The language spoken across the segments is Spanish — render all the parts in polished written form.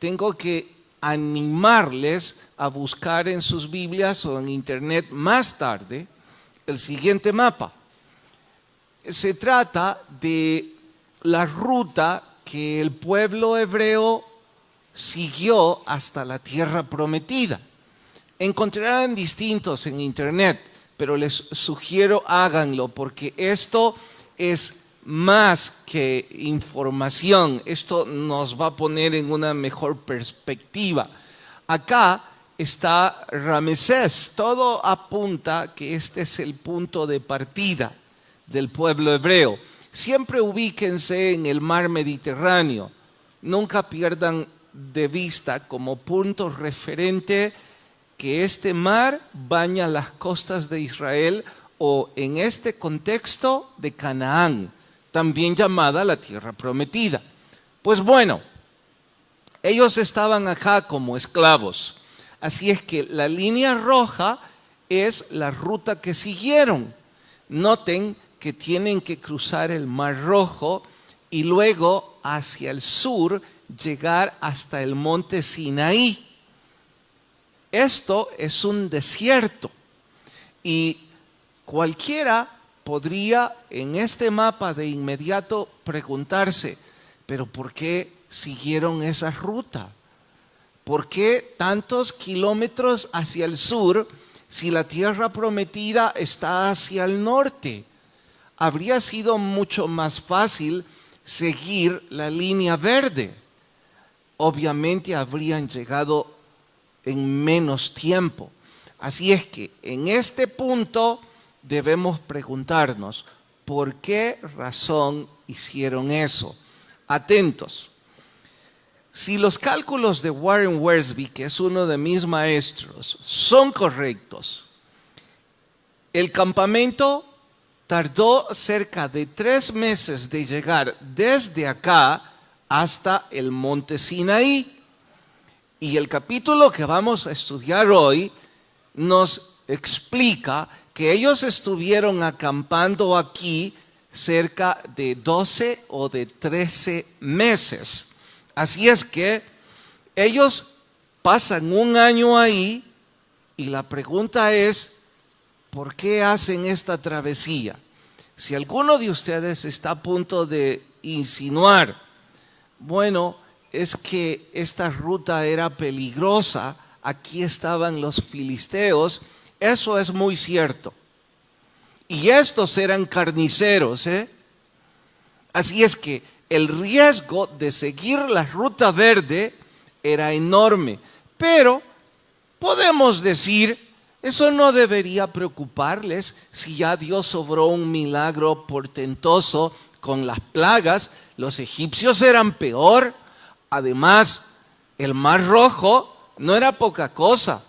tengo que animarles a buscar en sus Biblias o en internet más tarde el siguiente mapa. Se trata de la ruta que el pueblo hebreo siguió hasta la tierra prometida. Encontrarán distintos en internet, pero les sugiero háganlo porque esto es más que información. Esto nos va a poner en una mejor perspectiva. Acá está Ramesés. Todo apunta que este es el punto de partida del pueblo hebreo. Siempre ubíquense en el mar Mediterráneo. Nunca pierdan de vista como punto referente que este mar baña las costas de Israel o en este contexto de Canaán, también llamada la tierra prometida. Pues bueno, ellos estaban acá como esclavos. Así es que la línea roja es la ruta que siguieron. Noten que tienen que cruzar el Mar Rojo y luego hacia el sur llegar hasta el monte Sinaí. Esto es un desierto y cualquiera podría en este mapa de inmediato preguntarse, ¿pero por qué siguieron esa ruta? ¿Por qué tantos kilómetros hacia el sur si la tierra prometida está hacia el norte? Habría sido mucho más fácil seguir la línea verde. Obviamente habrían llegado en menos tiempo. Así es que en este punto debemos preguntarnos, ¿por qué razón hicieron eso? Atentos. Si los cálculos de Warren Wiersbe, que es uno de mis maestros, son correctos, el campamento tardó cerca de 3 meses de llegar desde acá hasta el monte Sinaí. Y el capítulo que vamos a estudiar hoy nos explica que ellos estuvieron acampando aquí cerca de 12 o de 13 meses. Así es que ellos pasan un año ahí y la pregunta es, ¿por qué hacen esta travesía? Si alguno de ustedes está a punto de insinuar, bueno, es que esta ruta era peligrosa, aquí estaban los filisteos, eso es muy cierto. Y estos eran carniceros, Así es que el riesgo de seguir la ruta verde era enorme. Pero podemos decir, eso no debería preocuparles si ya Dios obró un milagro portentoso con las plagas. Los egipcios eran peor. Además, el Mar Rojo no era poca cosa.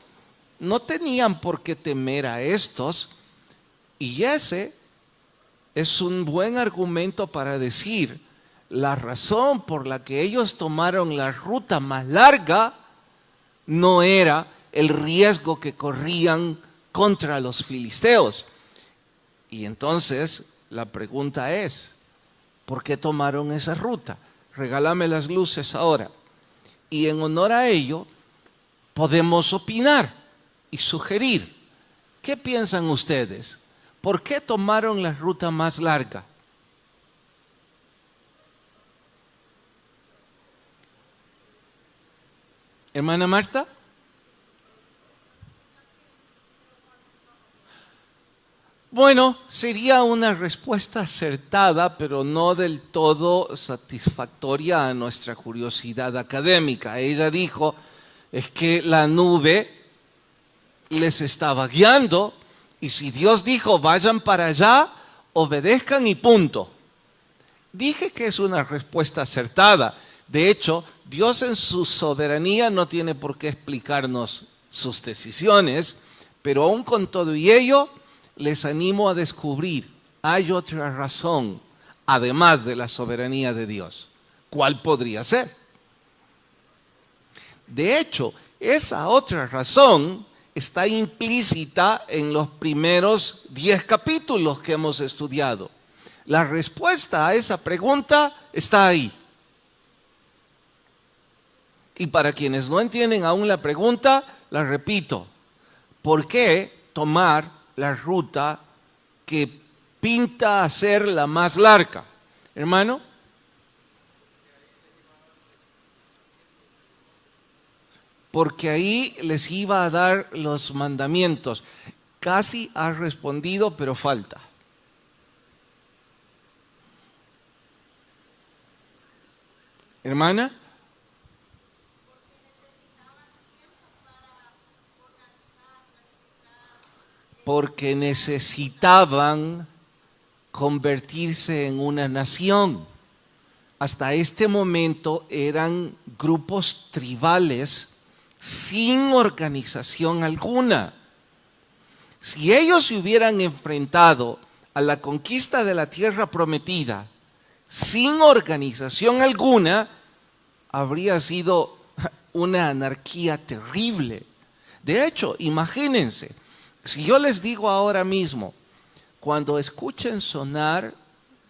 No tenían por qué temer a estos. Y ese es un buen argumento para decir, la razón por la que ellos tomaron la ruta más larga no era el riesgo que corrían contra los filisteos. Y entonces la pregunta es, ¿por qué tomaron esa ruta? Regálame las luces ahora. Y en honor a ello, podemos opinar y sugerir. ¿Qué piensan ustedes? ¿Por qué tomaron la ruta más larga? Hermana Marta. Bueno, sería una respuesta acertada, pero no del todo satisfactoria a nuestra curiosidad académica. Ella dijo, es que la nube les estaba guiando, y si Dios dijo, vayan para allá, obedezcan y punto. Dije que es una respuesta acertada. De hecho, Dios en su soberanía no tiene por qué explicarnos sus decisiones, pero aún con todo y ello, les animo a descubrir, hay otra razón, además de la soberanía de Dios. ¿Cuál podría ser? De hecho, esa otra razón está implícita en los primeros 10 capítulos que hemos estudiado. La respuesta a esa pregunta está ahí. Y para quienes no entienden aún la pregunta, la repito. ¿Por qué tomar la ruta que pinta a ser la más larga? Hermano. Porque ahí les iba a dar los mandamientos. Casi has respondido, pero falta. Hermana. Porque necesitaban convertirse en una nación. Hasta este momento eran grupos tribales sin organización alguna. Si ellos se hubieran enfrentado a la conquista de la tierra prometida sin organización alguna, habría sido una anarquía terrible. De hecho, imagínense, si yo les digo ahora mismo, cuando escuchen sonar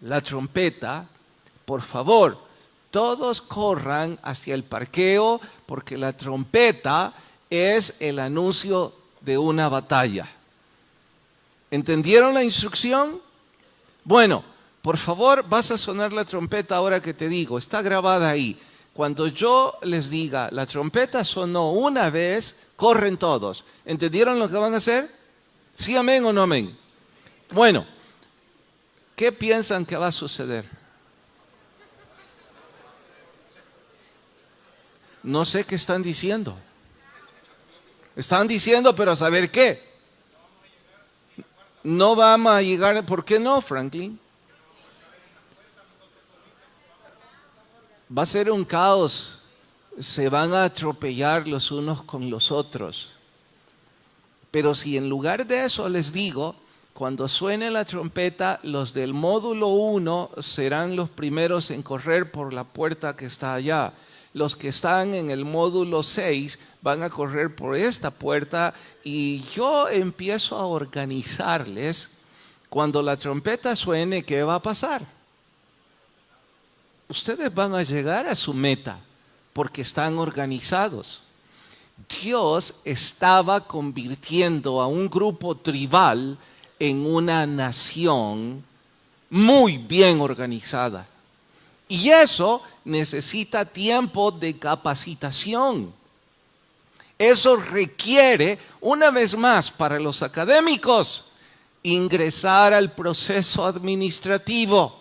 la trompeta, por favor, todos corran hacia el parqueo, porque la trompeta es el anuncio de una batalla. ¿Entendieron la instrucción? Bueno, por favor, vas a sonar la trompeta ahora que te digo, está grabada ahí. Cuando yo les diga, la trompeta sonó una vez, corren todos. ¿Entendieron lo que van a hacer? ¿Sí, amén o no amén? Bueno, ¿qué piensan que va a suceder? No sé qué están diciendo. Están diciendo, pero a saber qué. No vamos a llegar. ¿Por qué no, Franklin? Va a ser un caos. Se van a atropellar los unos con los otros. Pero si en lugar de eso les digo, cuando suene la trompeta, los del módulo 1 serán los primeros en correr por la puerta que está allá. Los que están en el módulo 6 van a correr por esta puerta y yo empiezo a organizarles. Cuando la trompeta suene, ¿qué va a pasar? Ustedes van a llegar a su meta porque están organizados. Dios estaba convirtiendo a un grupo tribal en una nación muy bien organizada. Y eso necesita tiempo de capacitación. Eso requiere, una vez más, para los académicos, ingresar al proceso administrativo.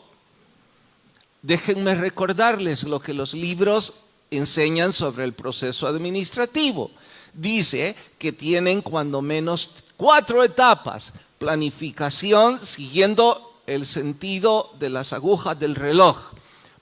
Déjenme recordarles lo que los libros enseñan sobre el proceso administrativo. Dice que tienen cuando menos 4 etapas. Planificación, siguiendo el sentido de las agujas del reloj.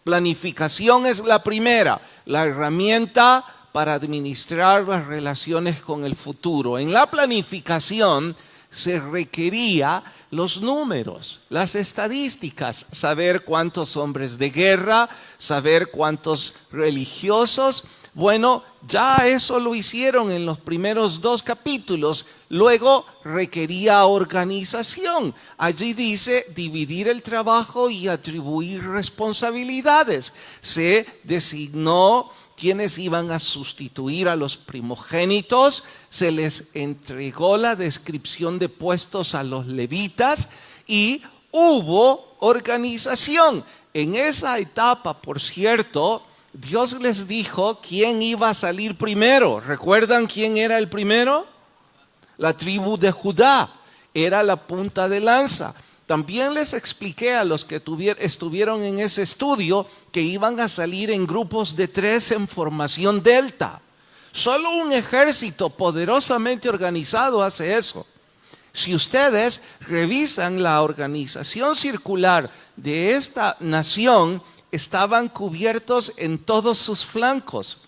Planificación es la primera, la herramienta para administrar las relaciones con el futuro. En la planificación se requería los números, las estadísticas, saber cuántos hombres de guerra, saber cuántos religiosos. Bueno, ya eso lo hicieron en los primeros 2 capítulos. Luego requería organización. Allí dice dividir el trabajo y atribuir responsabilidades. Se designó quienes iban a sustituir a los primogénitos. Se les entregó la descripción de puestos a los levitas y hubo organización. En esa etapa, por cierto, Dios les dijo quién iba a salir primero. ¿Recuerdan quién era el primero? La tribu de Judá. Era la punta de lanza. También les expliqué a los que estuvieron en ese estudio que iban a salir en grupos de 3 en formación delta. Solo un ejército poderosamente organizado hace eso. Si ustedes revisan la organización circular de esta nación, estaban cubiertos en todos sus flancos.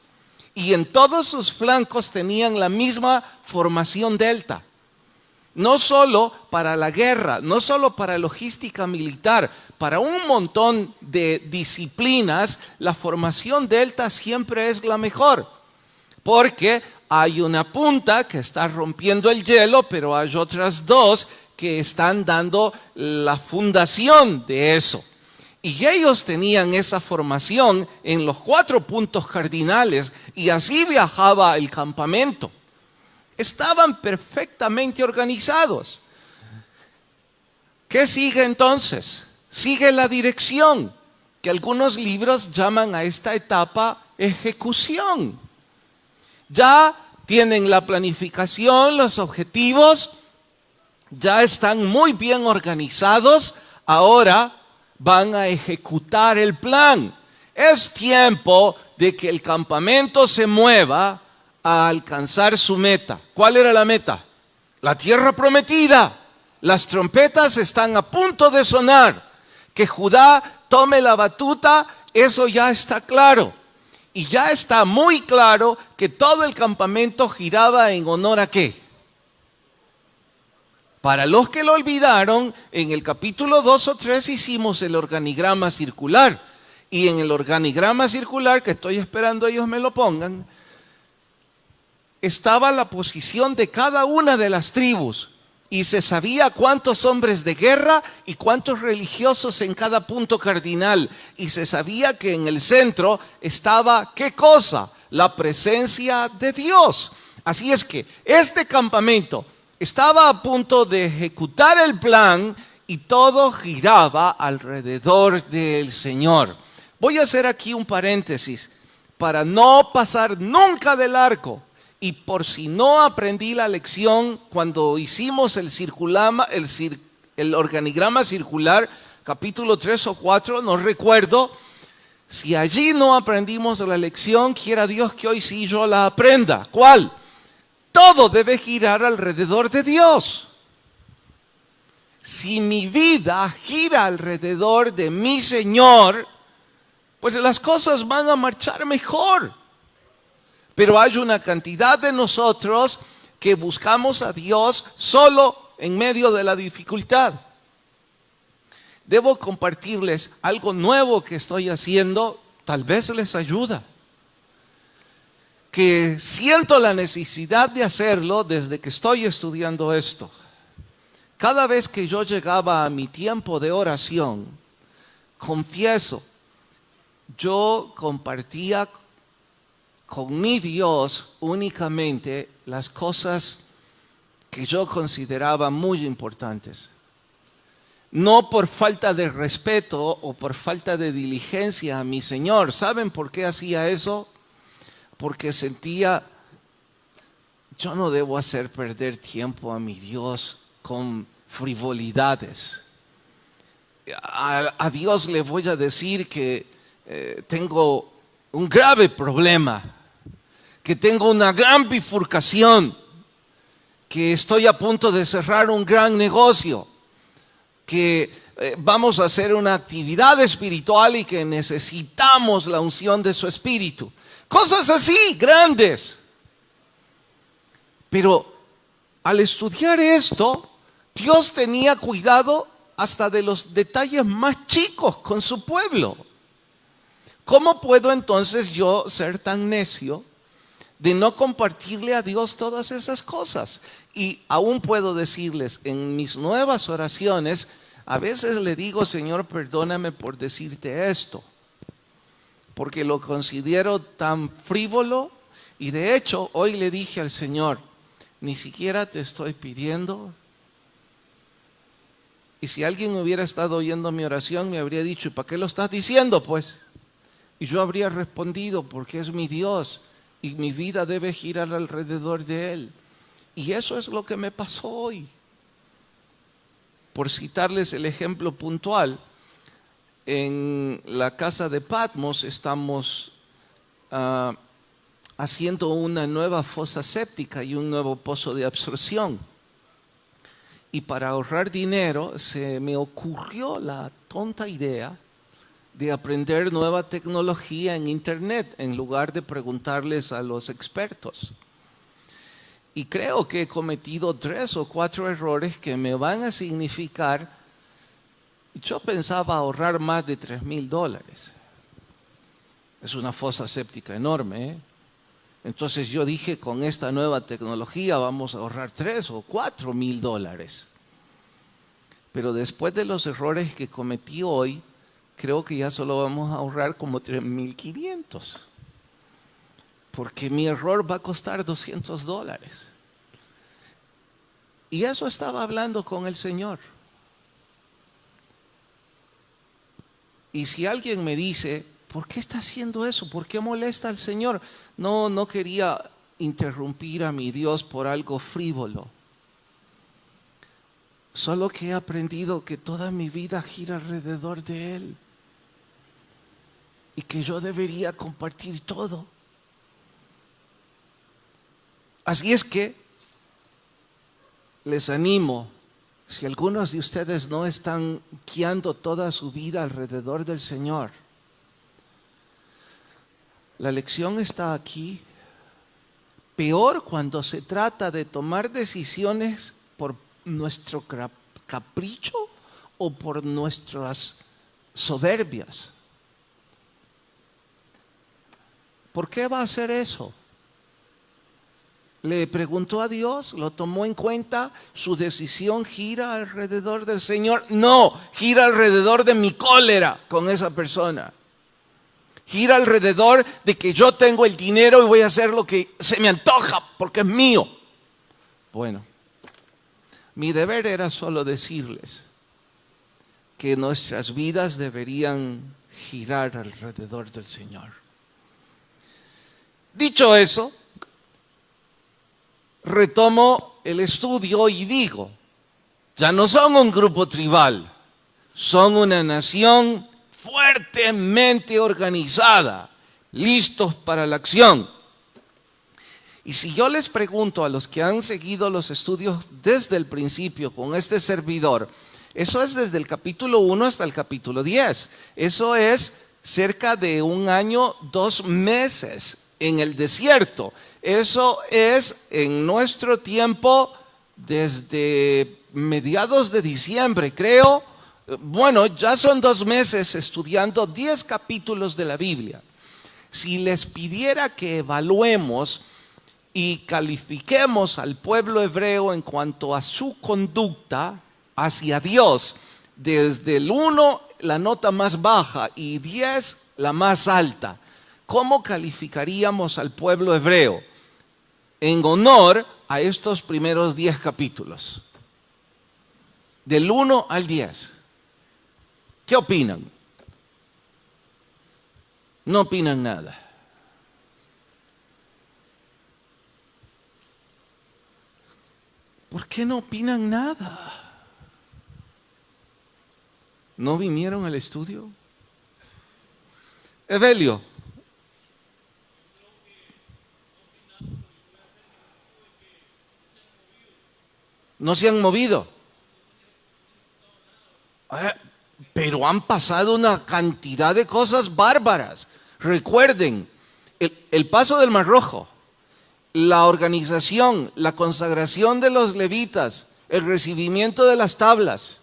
Y en todos sus flancos tenían la misma formación delta. No solo para la guerra, no solo para logística militar, para un montón de disciplinas, la formación delta siempre es la mejor. Porque hay una punta que está rompiendo el hielo, pero hay otras 2 que están dando la fundación de eso. Y ellos tenían esa formación en los 4 puntos cardinales y así viajaba el campamento. Estaban perfectamente organizados. ¿Qué sigue entonces? Sigue la dirección, que algunos libros llaman a esta etapa ejecución. Ya tienen la planificación, los objetivos, ya están muy bien organizados, ahora van a ejecutar el plan. Es tiempo de que el campamento se mueva a alcanzar su meta. ¿Cuál era la meta? La tierra prometida. Las trompetas están a punto de sonar. Que Judá tome la batuta, eso ya está claro. Y ya está muy claro que todo el campamento giraba en honor ¿a qué? Para los que lo olvidaron, en el capítulo 2 o 3 hicimos el organigrama circular. Y en el organigrama circular, que estoy esperando ellos me lo pongan, estaba la posición de cada una de las tribus. Y se sabía cuántos hombres de guerra y cuántos religiosos en cada punto cardinal. Y se sabía que en el centro estaba, ¿qué cosa? La presencia de Dios. Así es que este campamento estaba a punto de ejecutar el plan y todo giraba alrededor del Señor. Voy a hacer aquí un paréntesis para no pasar nunca del arco. Y por si no aprendí la lección cuando hicimos el organigrama circular, capítulo 3 o 4, no recuerdo. Si allí no aprendimos la lección, quiera Dios que hoy sí yo la aprenda. ¿Cuál? Todo debe girar alrededor de Dios. Si mi vida gira alrededor de mi Señor, pues las cosas van a marchar mejor. Pero hay una cantidad de nosotros que buscamos a Dios solo en medio de la dificultad. Debo compartirles algo nuevo que estoy haciendo, tal vez les ayuda. Que siento la necesidad de hacerlo desde que estoy estudiando esto. Cada vez que yo llegaba a mi tiempo de oración, confieso, yo compartía con mi Dios únicamente las cosas que yo consideraba muy importantes. No por falta de respeto o por falta de diligencia a mi Señor. ¿Saben por qué hacía eso? Porque sentía, yo no debo hacer perder tiempo a mi Dios con frivolidades. A Dios le voy a decir que tengo un grave problema, que tengo una gran bifurcación, que estoy a punto de cerrar un gran negocio, que vamos a hacer una actividad espiritual y que necesitamos la unción de su Espíritu. Cosas así, grandes. Pero al estudiar esto, Dios tenía cuidado hasta de los detalles más chicos con su pueblo. ¿Cómo puedo entonces yo ser tan necio de no compartirle a Dios todas esas cosas? Y aún puedo decirles, en mis nuevas oraciones, a veces le digo, Señor, perdóname por decirte esto, porque lo considero tan frívolo. Y de hecho, hoy le dije al Señor, ni siquiera te estoy pidiendo. Y si alguien hubiera estado oyendo mi oración, me habría dicho, ¿y para qué lo estás diciendo, pues? Y yo habría respondido, porque es mi Dios y mi vida debe girar alrededor de Él. Y eso es lo que me pasó hoy. Por citarles el ejemplo puntual, en la casa de Patmos estamos haciendo una nueva fosa séptica y un nuevo pozo de absorción. Y para ahorrar dinero se me ocurrió la tonta idea de aprender nueva tecnología en internet en lugar de preguntarles a los expertos. Y creo que he cometido 3 o 4 errores que me van a significar, yo pensaba ahorrar más de $3,000. Es una fosa séptica enorme, ¿eh? Entonces yo dije, con esta nueva tecnología vamos a ahorrar $3,000 o $4,000. Pero después de los errores que cometí hoy, creo que ya solo vamos a ahorrar como 3.500. Porque mi error va a costar $200. Y eso estaba hablando con el Señor. Y si alguien me dice, ¿por qué está haciendo eso? ¿Por qué molesta al Señor? No quería interrumpir a mi Dios por algo frívolo. Solo que he aprendido que toda mi vida gira alrededor de Él. Y que yo debería compartir todo. Así es que les animo, si algunos de ustedes no están guiando toda su vida alrededor del Señor, la lección está aquí. Peor cuando se trata de tomar decisiones por nuestro capricho o por nuestras soberbias. ¿Por qué va a hacer eso? Le preguntó a Dios, lo tomó en cuenta, su decisión gira alrededor del Señor. No, gira alrededor de mi cólera con esa persona. Gira alrededor de que yo tengo el dinero y voy a hacer lo que se me antoja porque es mío. Bueno, mi deber era solo decirles que nuestras vidas deberían girar alrededor del Señor. Dicho eso, retomo el estudio y digo, ya no son un grupo tribal, son una nación fuertemente organizada, listos para la acción. Y si yo les pregunto a los que han seguido los estudios desde el principio con este servidor, eso es desde el capítulo 1 hasta el capítulo 10. Eso es cerca de 1 año, 2 meses en el desierto. Eso es en nuestro tiempo desde mediados de diciembre, creo. Bueno, ya son 2 meses estudiando 10 capítulos de la Biblia. Si les pidiera que evaluemos y califiquemos al pueblo hebreo en cuanto a su conducta hacia Dios, desde el 1 la nota más baja y 10 la más alta, ¿cómo calificaríamos al pueblo hebreo en honor a estos primeros 10 capítulos? Del 1 al 10. ¿Qué opinan? No opinan nada. ¿Por qué no opinan nada? ¿No vinieron al estudio? Evelio. No se han movido. Pero han pasado una cantidad de cosas bárbaras. Recuerden, el paso del Mar Rojo, la organización, la consagración de los levitas, el recibimiento de las tablas.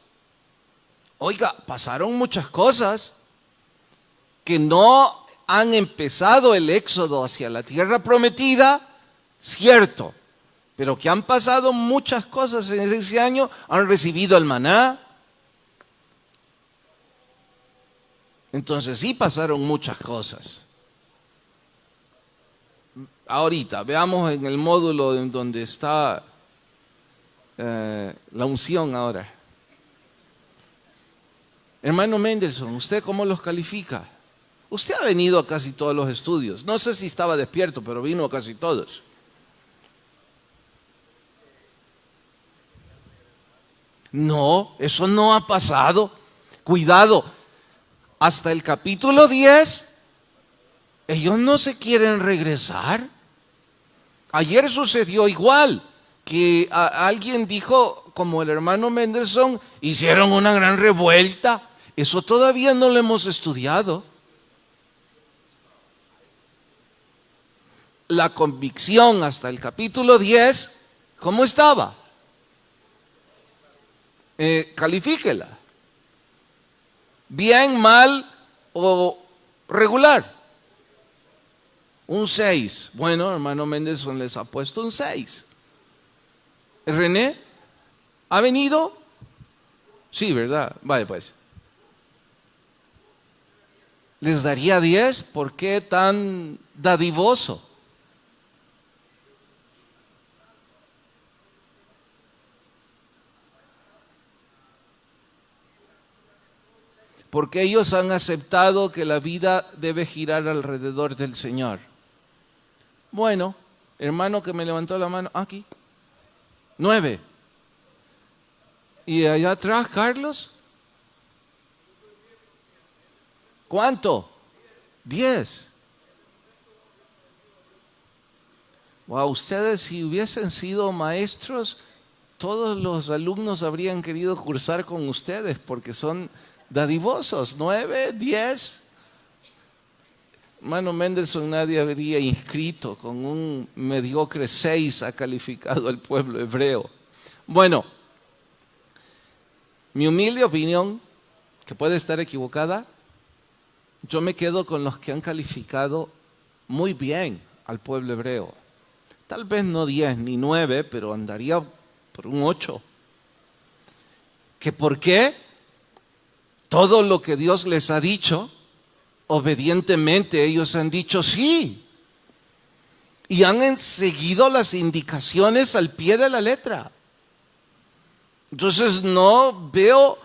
Oiga, pasaron muchas cosas que no han empezado el éxodo hacia la tierra prometida, cierto, pero que han pasado muchas cosas en ese año, han recibido el maná. Entonces sí pasaron muchas cosas. Ahorita, veamos en el módulo en donde está la unción ahora. Hermano Mendelssohn, ¿usted cómo los califica? Usted ha venido a casi todos los estudios. No sé si estaba despierto, pero vino a casi todos. No, eso no ha pasado. Cuidado, hasta el capítulo 10, ellos no se quieren regresar. Ayer sucedió igual, que alguien dijo, como el hermano Mendelssohn, hicieron una gran revuelta. Eso todavía no lo hemos estudiado. La convicción hasta el capítulo 10, ¿cómo estaba? Califíquela. Bien, mal o regular. Un 6. Bueno, hermano Mendelssohn les ha puesto un 6. ¿René? ¿Ha venido? Sí, ¿verdad? Vaya pues. les daría 10. ¿Por qué tan dadivoso? Porque ellos han aceptado que la vida debe girar alrededor del Señor. Bueno, hermano que me levantó la mano, aquí, 9. ¿Y allá atrás, Carlos? ¿Cuánto? 10. Wow, ustedes si hubiesen sido maestros, todos los alumnos habrían querido cursar con ustedes porque son dadivosos. 9, 10. Hermano Mendelssohn nadie habría inscrito, con un mediocre 6 ha calificado al pueblo hebreo. Bueno, mi humilde opinión, que puede estar equivocada, yo me quedo con los que han calificado muy bien al pueblo hebreo. Tal vez no 10 ni 9, pero andaría por un 8. ¿Que por qué? Todo lo que Dios les ha dicho, obedientemente ellos han dicho sí. Y han seguido las indicaciones al pie de la letra. Entonces no veo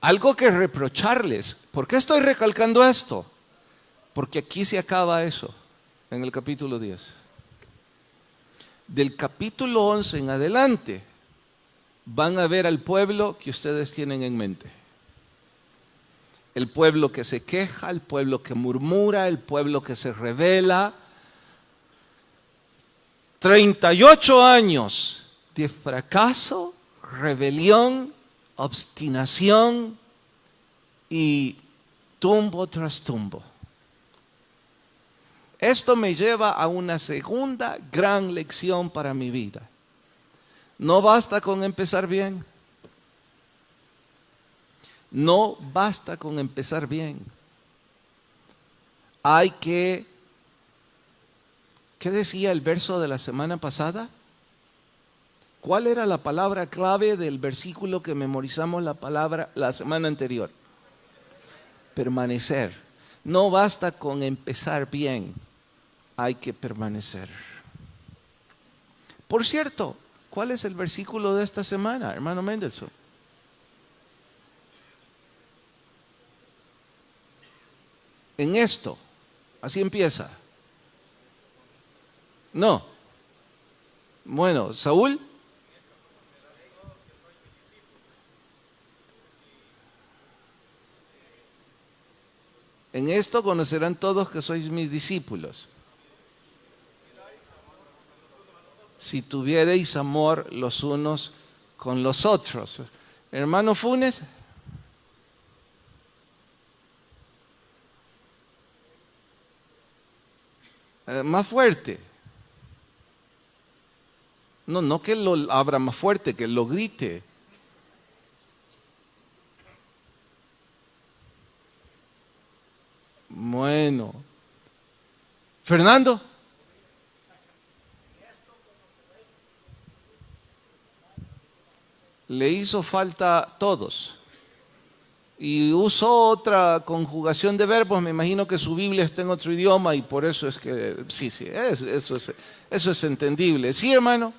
algo que reprocharles. ¿Por qué estoy recalcando esto? Porque aquí se acaba eso, en el capítulo 10. Del capítulo 11 en adelante, van a ver al pueblo que ustedes tienen en mente. El pueblo que se queja, el pueblo que murmura, el pueblo que se rebela. 38 años de fracaso, rebelión, obstinación y tumbo tras tumbo. Esto me lleva a una segunda gran lección para mi vida. No basta con empezar bien. No basta con empezar bien. Hay que... ¿Qué decía el verso de la semana pasada? ¿Cuál era la palabra clave del versículo que memorizamos la semana anterior? Permanecer. No basta con empezar bien, hay que permanecer. Por cierto, ¿cuál es el versículo de esta semana, hermano Mendelssohn? En esto, así empieza. No. Bueno, Saúl. En esto conocerán todos que sois mis discípulos. Si tuviereis amor los unos con los otros. Hermano Funes. Más fuerte. No que lo abra más fuerte, que lo grite. Bueno. Fernando. Le hizo falta todos. Y usó otra conjugación de verbos, me imagino que su Biblia está en otro idioma y por eso es que, sí, eso es entendible. ¿Sí, hermano?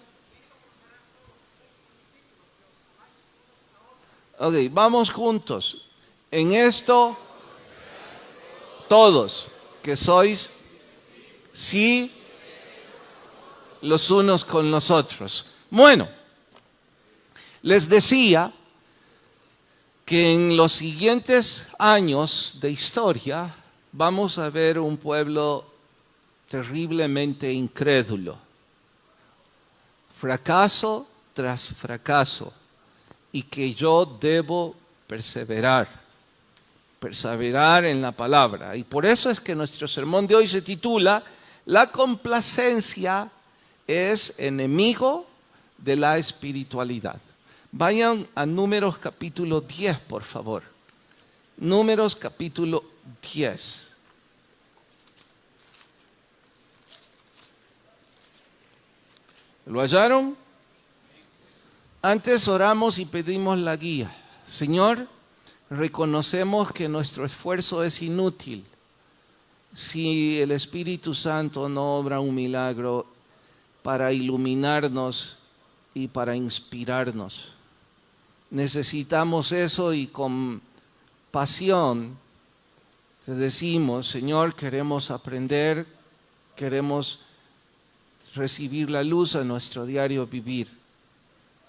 Ok, vamos juntos. En esto, todos, que sois, sí, los unos con los otros. Bueno, les decía que en los siguientes años de historia vamos a ver un pueblo terriblemente incrédulo. Fracaso tras fracaso. Y que yo debo perseverar en la palabra. Y por eso es que nuestro sermón de hoy se titula La complacencia es enemigo de la espiritualidad. Vayan a Números capítulo 10, por favor. Números capítulo 10. ¿Lo hallaron? Antes oramos y pedimos la guía. Señor, reconocemos que nuestro esfuerzo es inútil si el Espíritu Santo no obra un milagro para iluminarnos y para inspirarnos. Necesitamos eso y con pasión te decimos, Señor, queremos aprender, queremos recibir la luz a nuestro diario vivir.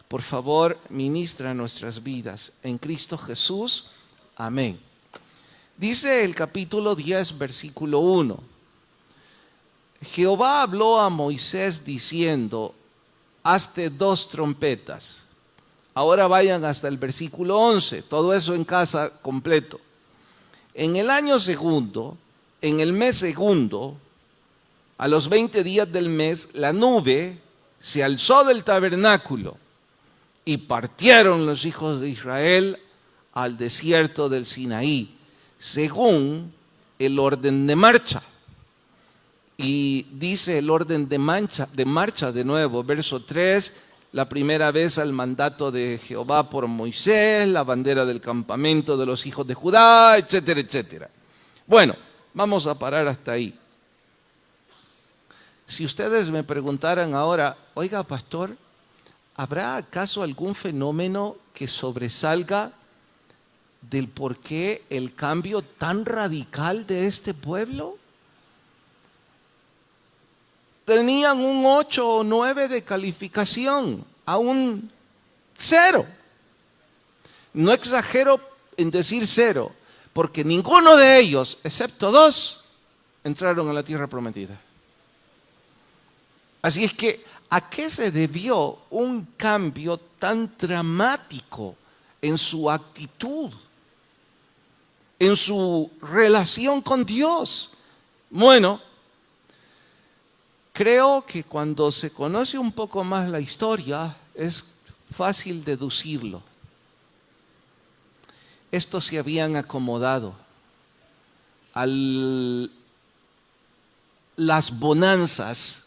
Por favor, ministra nuestras vidas. En Cristo Jesús, amén. Dice el capítulo 10, versículo 1. Jehová habló a Moisés diciendo, hazte 2 trompetas. Ahora vayan hasta el versículo 11, todo eso en casa completo. En el año segundo, en el mes segundo, a los 20 días del mes, la nube se alzó del tabernáculo y partieron los hijos de Israel al desierto del Sinaí, según el orden de marcha. Y dice el orden de marcha de nuevo, verso 3, la primera vez al mandato de Jehová por Moisés, la bandera del campamento de los hijos de Judá, etcétera, etcétera. Bueno, vamos a parar hasta ahí. Si ustedes me preguntaran ahora, oiga, pastor, ¿habrá acaso algún fenómeno que sobresalga del por qué el cambio tan radical de este pueblo? Tenían un 8 o 9 de calificación, a un 0. No exagero en decir 0, porque ninguno de ellos, excepto 2, entraron a la tierra prometida. Así es que, ¿a qué se debió un cambio tan dramático en su actitud, en su relación con Dios? Bueno, creo que cuando se conoce un poco más la historia, es fácil deducirlo. Estos se habían acomodado a las bonanzas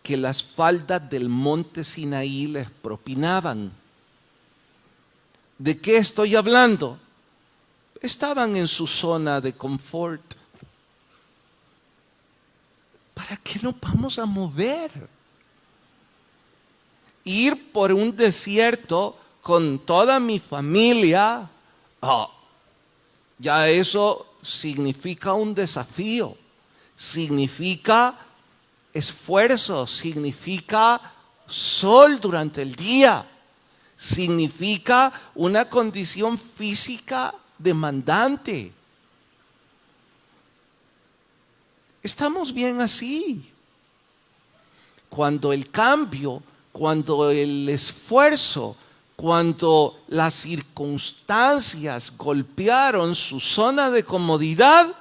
que las faldas del monte Sinaí les propinaban. ¿De qué estoy hablando? Estaban en su zona de confort. ¿Para qué nos vamos a mover? Ir por un desierto con toda mi familia, ya eso significa un desafío, significa esfuerzo, significa sol durante el día, significa una condición física demandante. Estamos bien así. Cuando el cambio, cuando el esfuerzo, cuando las circunstancias golpearon su zona de comodidad,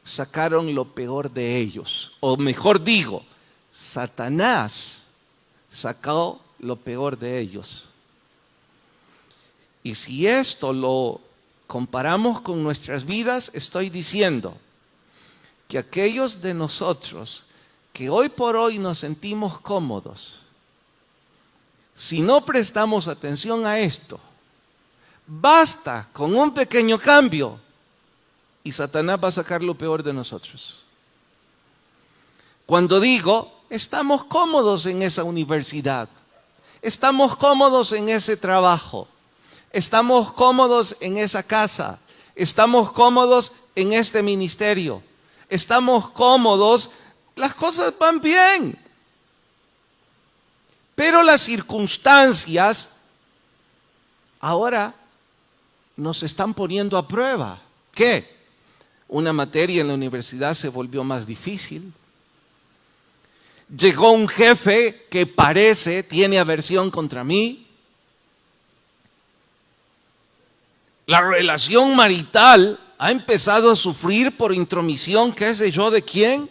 sacaron lo peor de ellos. O mejor digo, Satanás sacó lo peor de ellos. Y si esto lo comparamos con nuestras vidas, estoy diciendo que aquellos de nosotros que hoy por hoy nos sentimos cómodos, si no prestamos atención a esto, basta con un pequeño cambio y Satanás va a sacar lo peor de nosotros. Cuando digo, estamos cómodos en esa universidad, estamos cómodos en ese trabajo, estamos cómodos en esa casa, estamos cómodos en este ministerio, estamos cómodos, las cosas van bien. Pero las circunstancias ahora nos están poniendo a prueba. ¿Qué? Una materia en la universidad se volvió más difícil. Llegó un jefe que tiene aversión contra mí. La relación marital ha empezado a sufrir por intromisión, qué sé yo de quién.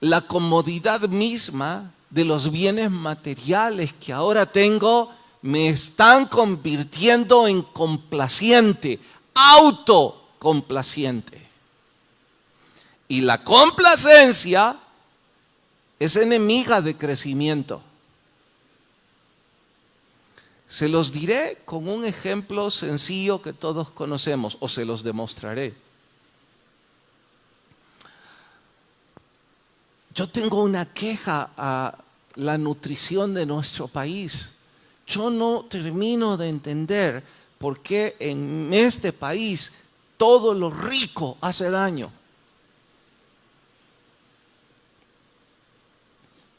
La comodidad misma de los bienes materiales que ahora tengo me están convirtiendo en complaciente, autocomplaciente. Y la complacencia es enemiga de crecimiento. Se los diré con un ejemplo sencillo que todos conocemos, o se los demostraré. Yo tengo una queja a la nutrición de nuestro país. Yo no termino de entender por qué en este país todo lo rico hace daño.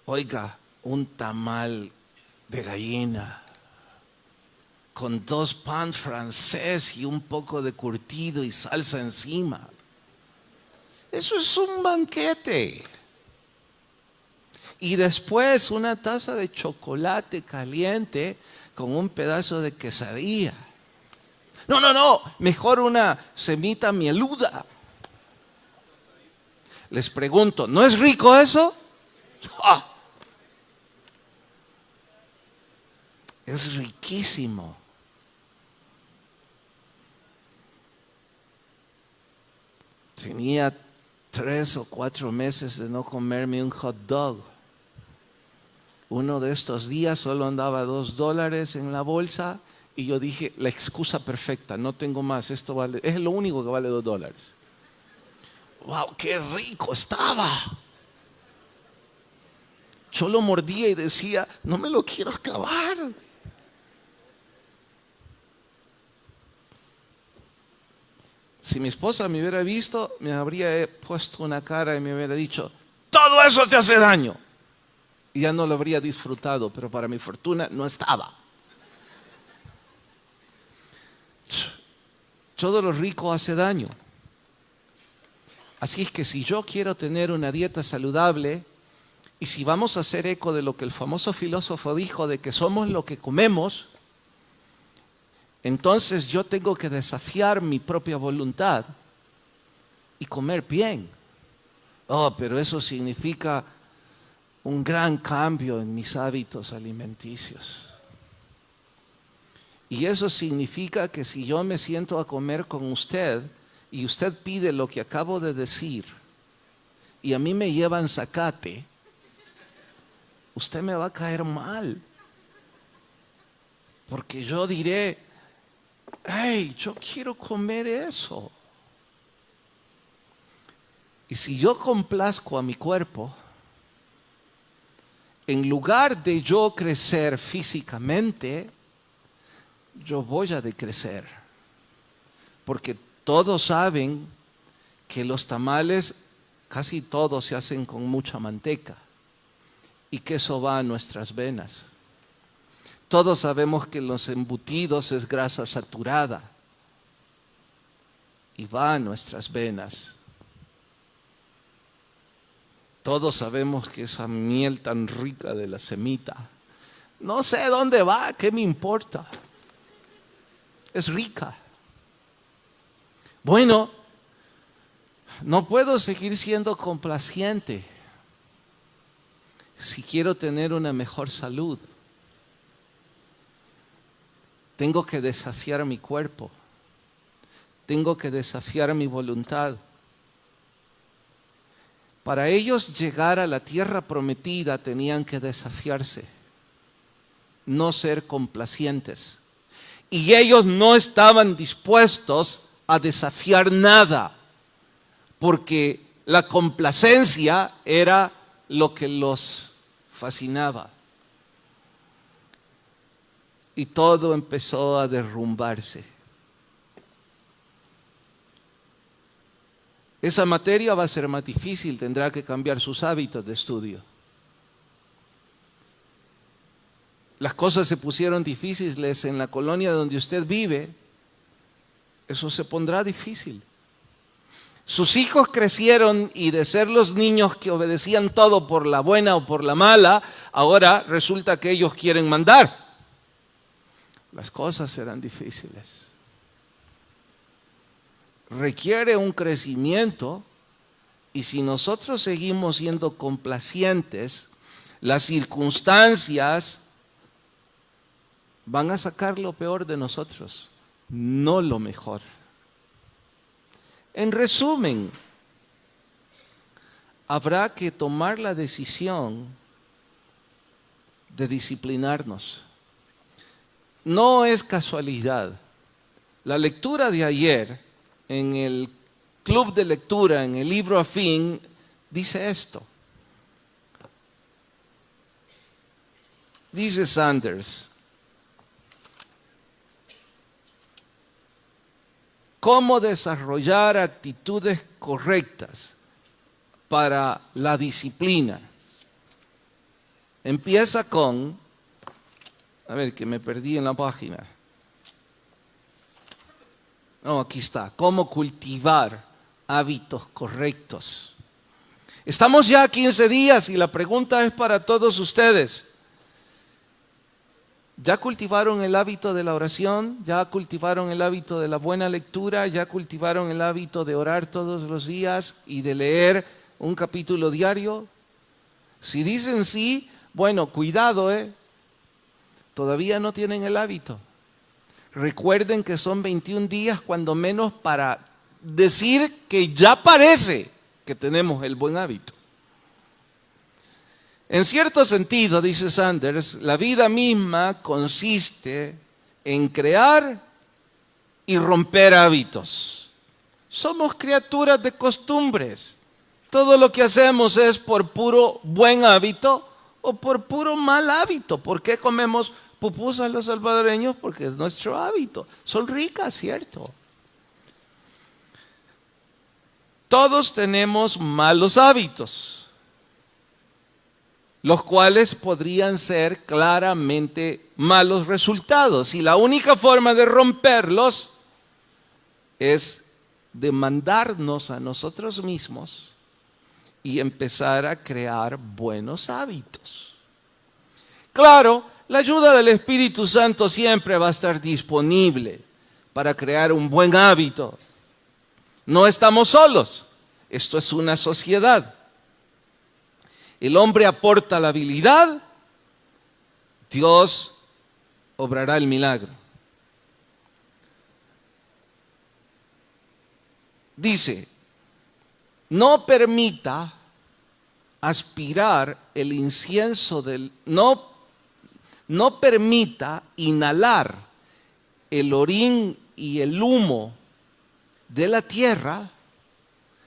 Oiga, un tamal de gallina con 2 pan francés y un poco de curtido y salsa encima. Eso es un banquete. Y después una taza de chocolate caliente con un pedazo de quesadilla. No, mejor una semita mieluda. Les pregunto, ¿no es rico eso? ¡Ah! Es riquísimo. Tenía 3 o 4 meses de no comerme un hot dog. Uno de estos días solo andaba $2 en la bolsa y yo dije, la excusa perfecta, no tengo más, esto vale, es lo único que vale $2. ¡Wow! ¡Qué rico estaba! Yo lo mordía y decía, no me lo quiero acabar. Si mi esposa me hubiera visto, me habría puesto una cara y me hubiera dicho, todo eso te hace daño. Y ya no lo habría disfrutado, pero para mi fortuna no estaba. Todo lo rico hace daño. Así es que si yo quiero tener una dieta saludable, y si vamos a hacer eco de lo que el famoso filósofo dijo, de que somos lo que comemos, entonces yo tengo que desafiar mi propia voluntad y comer bien. Oh, pero eso significa un gran cambio en mis hábitos alimenticios. Y eso significa que si yo me siento a comer con usted y usted pide lo que acabo de decir y a mí me llevan zacate, usted me va a caer mal. Porque yo diré, hey, yo quiero comer eso. Y si yo complazco a mi cuerpo, en lugar de yo crecer físicamente, yo voy a decrecer. Porque todos saben que los tamales, casi todos se hacen con mucha manteca. Y que eso va a nuestras venas. Todos sabemos que los embutidos es grasa saturada. Y va a nuestras venas. Todos sabemos que esa miel tan rica de la semita, no sé dónde va, ¿qué me importa? Es rica. Bueno, no puedo seguir siendo complaciente si quiero tener una mejor salud. Tengo que desafiar mi cuerpo. Tengo que desafiar mi voluntad. Para ellos llegar a la tierra prometida tenían que desafiarse, no ser complacientes. Y ellos no estaban dispuestos a desafiar nada, porque la complacencia era lo que los fascinaba. Y todo empezó a derrumbarse. Esa materia va a ser más difícil, tendrá que cambiar sus hábitos de estudio. Las cosas se pusieron difíciles en la colonia donde usted vive, eso se pondrá difícil. Sus hijos crecieron y de ser los niños que obedecían todo por la buena o por la mala, ahora resulta que ellos quieren mandar. Las cosas serán difíciles. Requiere un crecimiento y si nosotros seguimos siendo complacientes, las circunstancias van a sacar lo peor de nosotros, no lo mejor. En resumen, habrá que tomar la decisión de disciplinarnos. no es casualidad. La lectura de ayer en el club de lectura, en el libro afín, dice esto. Dice Sanders: ¿cómo desarrollar actitudes correctas para la disciplina? Empieza con, a ver, que me perdí en la página. No, aquí está. ¿Cómo cultivar hábitos correctos? Estamos ya a 15 días y la pregunta es para todos ustedes. ¿Ya cultivaron el hábito de la oración? ¿Ya cultivaron el hábito de la buena lectura? ¿Ya cultivaron el hábito de orar todos los días y de leer un capítulo diario? Si dicen sí, bueno, cuidado, todavía no tienen el hábito. Recuerden que son 21 días cuando menos para decir que ya parece que tenemos el buen hábito. En cierto sentido, dice Sanders, la vida misma consiste en crear y romper hábitos. Somos criaturas de costumbres. Todo lo que hacemos es por puro buen hábito o por puro mal hábito. ¿Por qué comemos pupusas los salvadoreños? Porque es nuestro hábito. Son ricas, ¿cierto? Todos tenemos malos hábitos, los cuales podrían ser claramente malos resultados. Y la única forma de romperlos es demandarnos a nosotros mismos y empezar a crear buenos hábitos. Claro, la ayuda del Espíritu Santo siempre va a estar disponible para crear un buen hábito. No estamos solos, esto es una sociedad. El hombre aporta la habilidad, Dios obrará el milagro. Dice, no permita aspirar el incienso no permita inhalar el orín y el humo de la tierra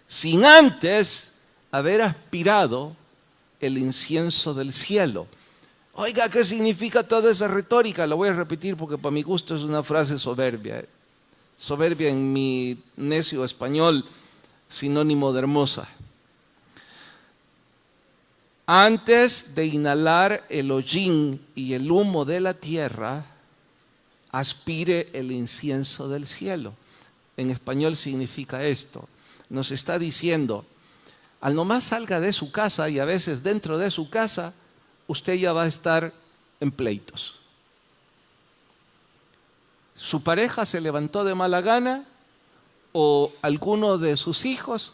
sin antes haber aspirado el incienso del cielo. Oiga, ¿qué significa toda esa retórica? La voy a repetir porque para mi gusto es una frase soberbia. Soberbia en mi necio español, sinónimo de hermosa. Antes de inhalar el hollín y el humo de la tierra, aspire el incienso del cielo. En español significa esto. Nos está diciendo, al nomás salga de su casa y a veces dentro de su casa, usted ya va a estar en pleitos. Su pareja se levantó de mala gana, o alguno de sus hijos,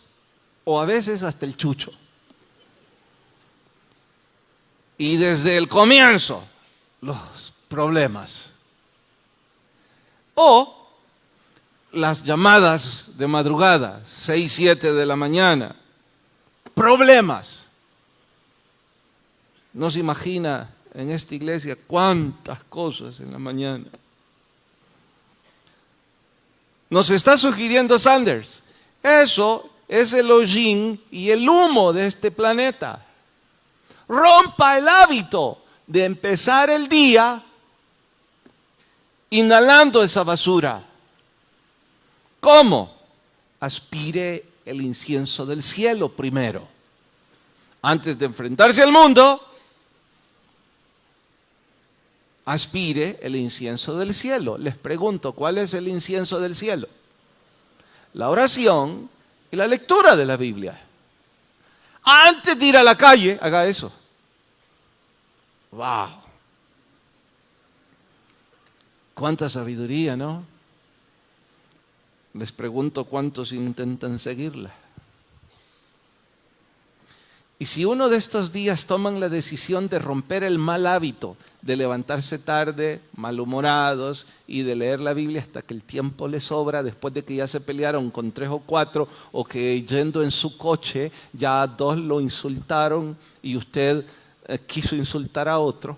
o a veces hasta el chucho. Y desde el comienzo, los problemas. O las llamadas de madrugada, 6, 7 de la mañana. Problemas. No se imagina en esta iglesia cuántas cosas en la mañana. Nos está sugiriendo Sanders, eso es el hollín y el humo de este planeta. Rompa el hábito de empezar el día inhalando esa basura. ¿Cómo? Aspire el incienso del cielo primero. Antes de enfrentarse al mundo, aspire el incienso del cielo. Les pregunto, ¿cuál es el incienso del cielo? La oración y la lectura de la Biblia. Antes de ir a la calle, haga eso. ¡Wow! ¡Cuánta sabiduría!, ¿no? Les pregunto cuántos intentan seguirla. Y si uno de estos días toman la decisión de romper el mal hábito de levantarse tarde, malhumorados, y de leer la Biblia hasta que el tiempo les sobra, después de que ya se pelearon con 3 o 4, o que yendo en su coche ya 2 lo insultaron y usted quiso insultar a otro.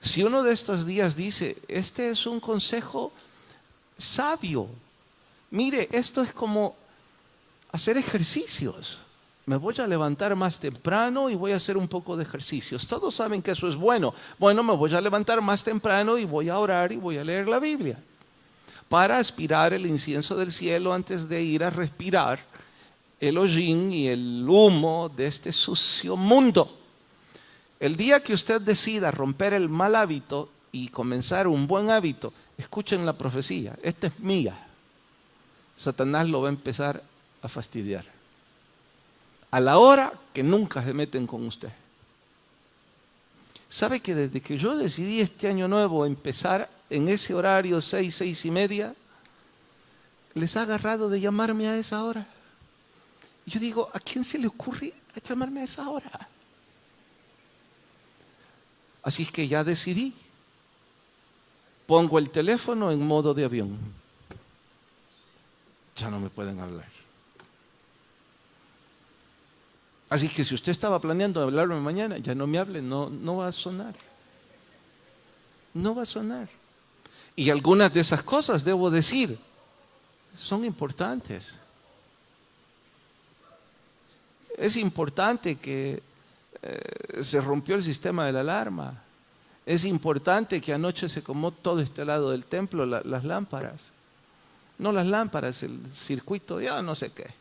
Si uno de estos días dice, este es un consejo sabio, mire, esto es como hacer ejercicios. Me voy a levantar más temprano y voy a hacer un poco de ejercicios. Todos saben que eso es bueno. Bueno, me voy a levantar más temprano y voy a orar y voy a leer la Biblia para aspirar el incienso del cielo antes de ir a respirar el hollín y el humo de este sucio mundo. El día que usted decida romper el mal hábito y comenzar un buen hábito, escuchen la profecía, esta es mía. Satanás lo va a empezar a fastidiar. A la hora que nunca se meten con usted. ¿Sabe que desde que yo decidí este año nuevo empezar en ese horario 6, 6 y media, les ha agarrado de llamarme a esa hora? Yo digo, ¿a quién se le ocurre llamarme a esa hora? Así es que ya decidí. Pongo el teléfono en modo de avión. Ya no me pueden hablar. Así que si usted estaba planeando hablarme mañana, ya no me hable, no va a sonar. No va a sonar. Y algunas de esas cosas, debo decir, son importantes. Es importante que se rompió el sistema de la alarma. Es importante que anoche se quemó todo este lado del templo, las lámparas. No las lámparas, el circuito, ya no sé qué.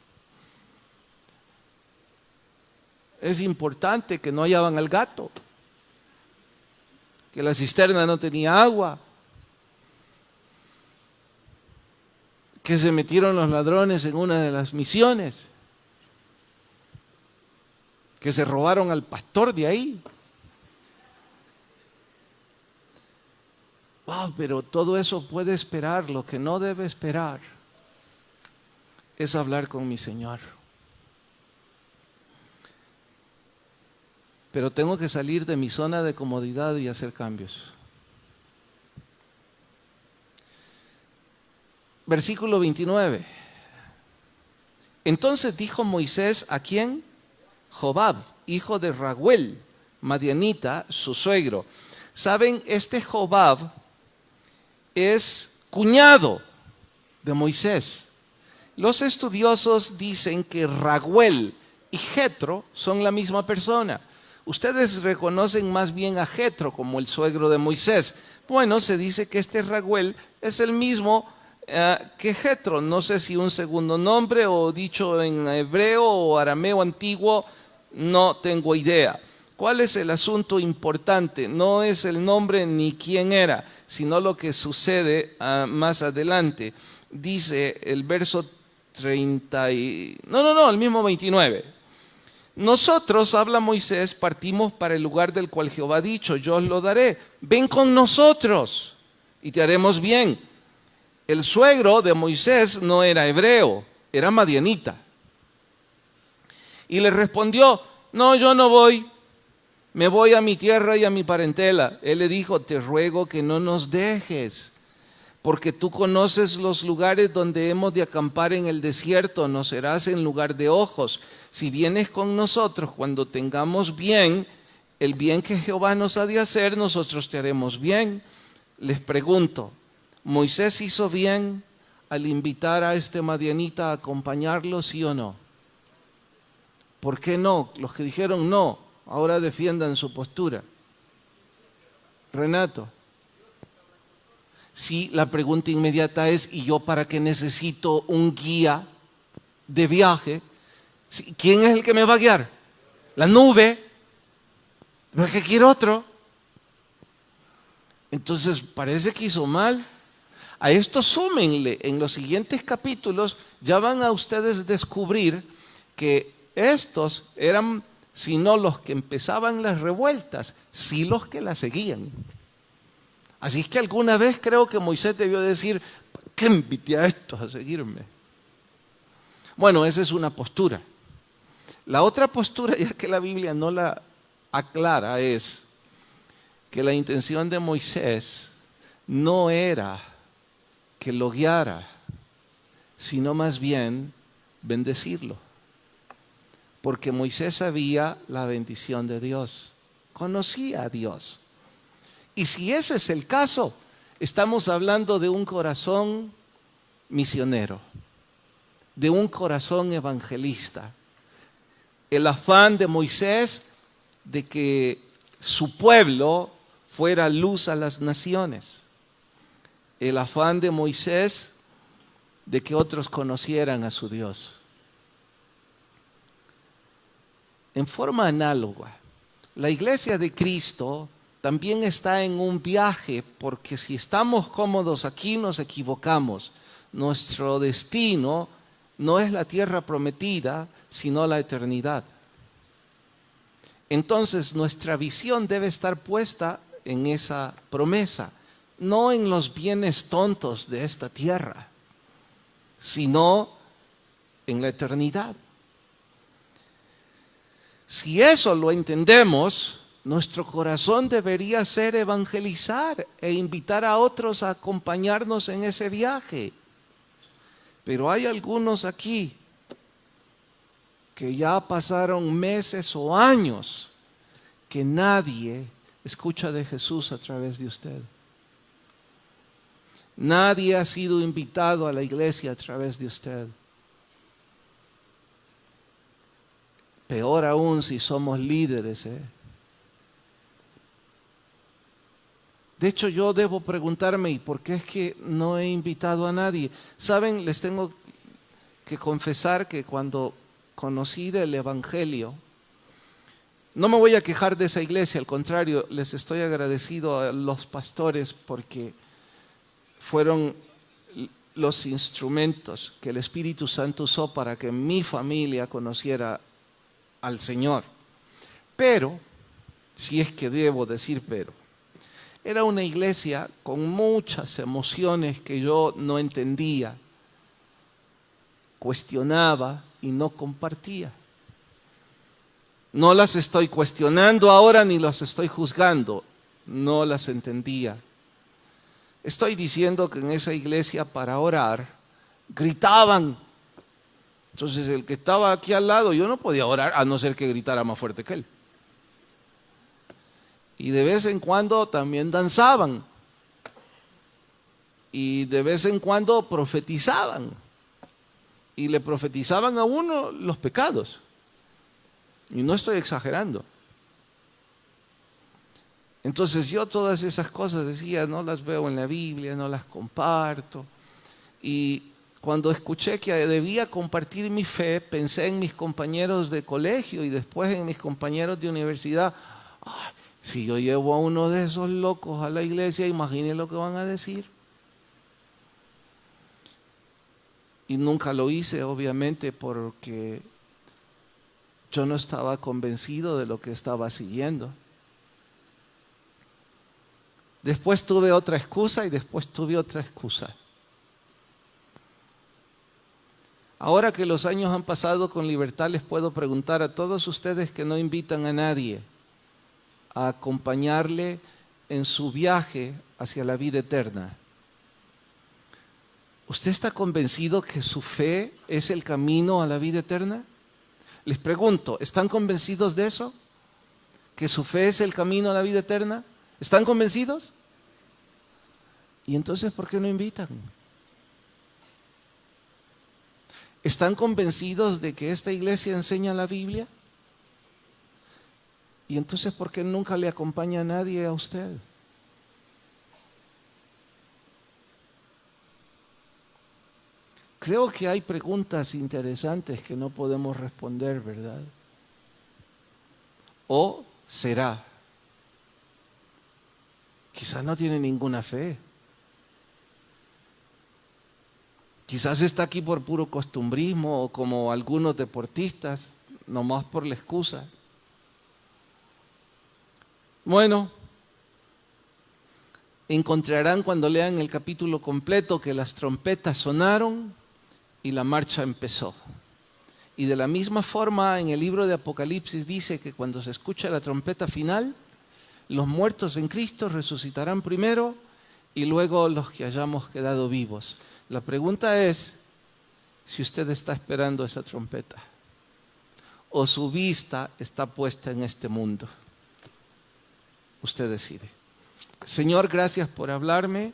Es importante que no hallaban al gato, que la cisterna no tenía agua, que se metieron los ladrones en una de las misiones, que se robaron al pastor de ahí. Wow, pero todo eso puede esperar. Lo que no debe esperar es hablar con mi Señor. Pero tengo que salir de mi zona de comodidad y hacer cambios. Versículo 29. Entonces dijo Moisés, ¿a quién? Jobab, hijo de Raguel, madianita, su suegro. ¿Saben? Este Jobab es cuñado de Moisés. Los estudiosos dicen que Raguel y Jetro son la misma persona. Ustedes reconocen más bien a Jetro como el suegro de Moisés. Bueno, se dice que este Raguel es el mismo que Jetro. No sé si un segundo nombre o dicho en hebreo o arameo antiguo, no tengo idea. ¿Cuál es el asunto importante? No es el nombre ni quién era, sino lo que sucede más adelante. Dice el verso 30 y... el mismo 29. Nosotros, habla Moisés, partimos para el lugar del cual Jehová ha dicho, yo os lo daré. Ven con nosotros y te haremos bien. El suegro de Moisés no era hebreo, era madianita. Y le respondió, no, yo no voy. Me voy a mi tierra y a mi parentela. Él le dijo, te ruego que no nos dejes, porque tú conoces los lugares donde hemos de acampar en el desierto, nos serás en lugar de ojos. Si vienes con nosotros cuando tengamos bien, el bien que Jehová nos ha de hacer, nosotros te haremos bien. Les pregunto, ¿Moisés hizo bien al invitar a este madianita a acompañarlo, sí o no? ¿Por qué no? Los que dijeron no, ahora defiendan su postura. Renato. Sí, la pregunta inmediata es, ¿y yo para qué necesito un guía de viaje? ¿Quién es el que me va a guiar? La nube. ¿Pero es que quiero otro? Entonces parece que hizo mal. A esto súmenle, en los siguientes capítulos ya van a ustedes descubrir que estos eran, si no los que empezaban las revueltas, sí los que las seguían. Así es que alguna vez creo que Moisés debió decir, ¿por qué invité a estos a seguirme? Bueno, esa es una postura. La otra postura, ya que la Biblia no la aclara, es que la intención de Moisés no era que lo guiara, sino más bien bendecirlo. Porque Moisés sabía la bendición de Dios, conocía a Dios. Y si ese es el caso, estamos hablando de un corazón misionero, de un corazón evangelista. El afán de Moisés de que su pueblo fuera luz a las naciones. El afán de Moisés de que otros conocieran a su Dios. En forma análoga, la iglesia de Cristo también está en un viaje, porque si estamos cómodos aquí nos equivocamos. Nuestro destino no es la tierra prometida, sino la eternidad. Entonces nuestra visión debe estar puesta en esa promesa, no en los bienes tontos de esta tierra, sino en la eternidad. Si eso lo entendemos, nuestro corazón debería ser evangelizar e invitar a otros a acompañarnos en ese viaje. Pero hay algunos aquí que ya pasaron meses o años que nadie escucha de Jesús a través de usted. Nadie ha sido invitado a la iglesia a través de usted. Peor aún si somos líderes. De hecho, yo debo preguntarme, ¿y por qué es que no he invitado a nadie? Saben, les tengo que confesar que cuando conocí del Evangelio, no me voy a quejar de esa iglesia, al contrario, les estoy agradecido a los pastores porque fueron los instrumentos que el Espíritu Santo usó para que mi familia conociera al Señor. Pero, si es que debo decir pero, era una iglesia con muchas emociones que yo no entendía, cuestionaba y no compartía. No las estoy cuestionando ahora ni las estoy juzgando, no las entendía. Estoy diciendo que en esa iglesia para orar gritaban. Entonces el que estaba aquí al lado, yo no podía orar a no ser que gritara más fuerte que él. Y de vez en cuando también danzaban. Y de vez en cuando profetizaban. Y le profetizaban a uno los pecados. Y no estoy exagerando. Entonces yo todas esas cosas decía, no las veo en la Biblia, no las comparto. Y cuando escuché que debía compartir mi fe, pensé en mis compañeros de colegio y después en mis compañeros de universidad. Ay, si yo llevo a uno de esos locos a la iglesia, imaginen lo que van a decir. Y nunca lo hice, obviamente, porque yo no estaba convencido de lo que estaba siguiendo. Después tuve otra excusa y después tuve otra excusa. Ahora que los años han pasado con libertad, les puedo preguntar a todos ustedes que no invitan a nadie a acompañarle en su viaje hacia la vida eterna. ¿Usted está convencido que su fe es el camino a la vida eterna? Les pregunto, ¿están convencidos de eso? ¿Que su fe es el camino a la vida eterna? ¿Están convencidos? ¿Y entonces por qué no invitan? ¿Están convencidos de que esta iglesia enseña la Biblia? ¿Y entonces por qué nunca le acompaña a nadie a usted? Creo que hay preguntas interesantes que no podemos responder, ¿verdad? ¿O será? Quizás no tiene ninguna fe. Quizás está aquí por puro costumbrismo o como algunos deportistas, nomás por la excusa. Bueno, encontrarán cuando lean el capítulo completo que las trompetas sonaron y la marcha empezó. Y de la misma forma en el libro de Apocalipsis dice que cuando se escucha la trompeta final, los muertos en Cristo resucitarán primero y luego los que hayamos quedado vivos. La pregunta es si usted está esperando esa trompeta o su vista está puesta en este mundo. Usted decide. Señor, gracias por hablarme.